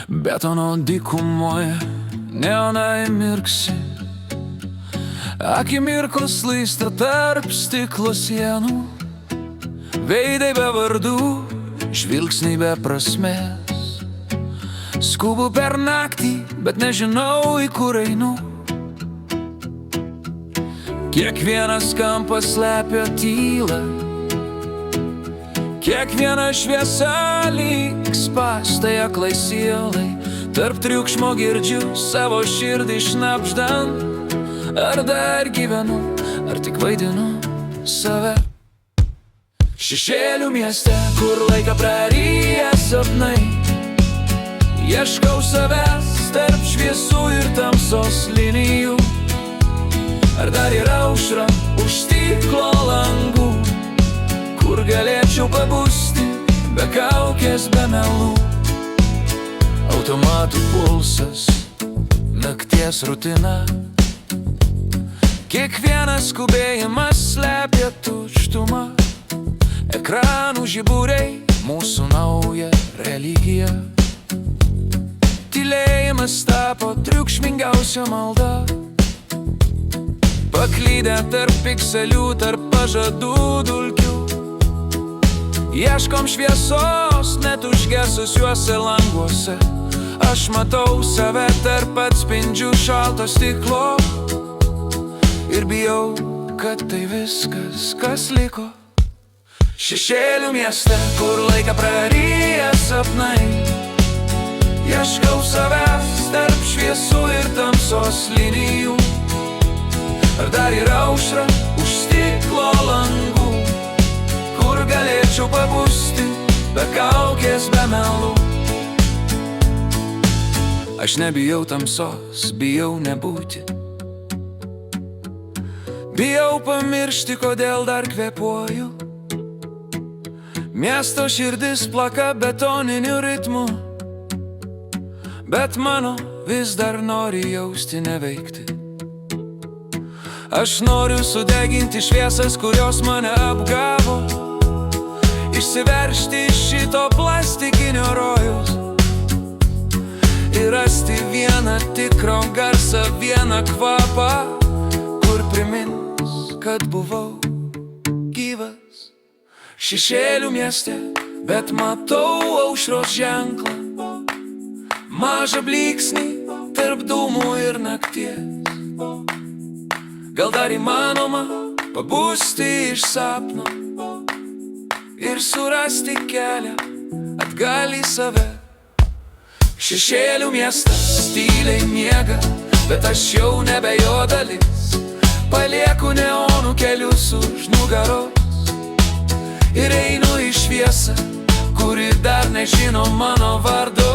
Betono dykumoje neonai mirksi, akimirkos laista tarp stiklo sienų, veidai be vardų, žvilgsniai be prasmės. Skubu per naktį, bet nežinau, į kur einu. Kiekvienas kampas slepia tylą, kiekviena šviesa lyg spąstai aklai sielai. Tarp triukšmo girdžiu savo širdį šnabždant. Ar dar gyvenu, ar tik vaidinu save? Šešėlių mieste, kur laiką praryja sapnai, ieškau savęs tarp šviesų ir tamsos linijų. Ar dar yra aušra už stiklo langų, kur galėčiau pabusti be kaukės, be melų? Automatų pulsas, nakties rutina, kiekvienas skubėjimas slepia tuštumą. Ekranų žiburiai, mūsų nauja religija. Tylėjimas tapo triukšmingiausia malda. Paklydę tarp pikselių, tarp pažadų dulkių, ieškom šviesos net užgesusiuose languose. Aš matau save tarp atspindžių šalto stiklo ir bijau, kad tai viskas, kas liko. Šešėlių mieste, kur laiką praryja sapnai, ieškau savęs tarp šviesų ir tamsos linijų. Ar dar yra aušra už stiklo langų, kur galėčiau pabusti be kaukės, be melų? Aš nebijau tamsos, bijau nebūti. Bijau pamiršti, kodėl dar kvėpuoju. Miesto širdis plaka betoniniu ritmu, bet mano vis dar nori jausti, neveikti. Aš noriu sudeginti šviesas, kurios mane apgavo, išsiveržti iš šito plastikinio rojus ir rasti vieną tikrą garsą, vieną kvapą, kur primins, kad buvau gyvas. Šešėlių mieste, bet matau aušros ženklą, mažą blyksnį tarp dūmų ir nakties. Gal dar įmanoma pabusti iš sapno ir surasti kelią atgal į save. Šešėlių miestas tyliai miega, bet aš jau nebe jo dalis. Palieku neonų kelius už nugaros ir einu į šviesą, kuri dar nežino mano vardo.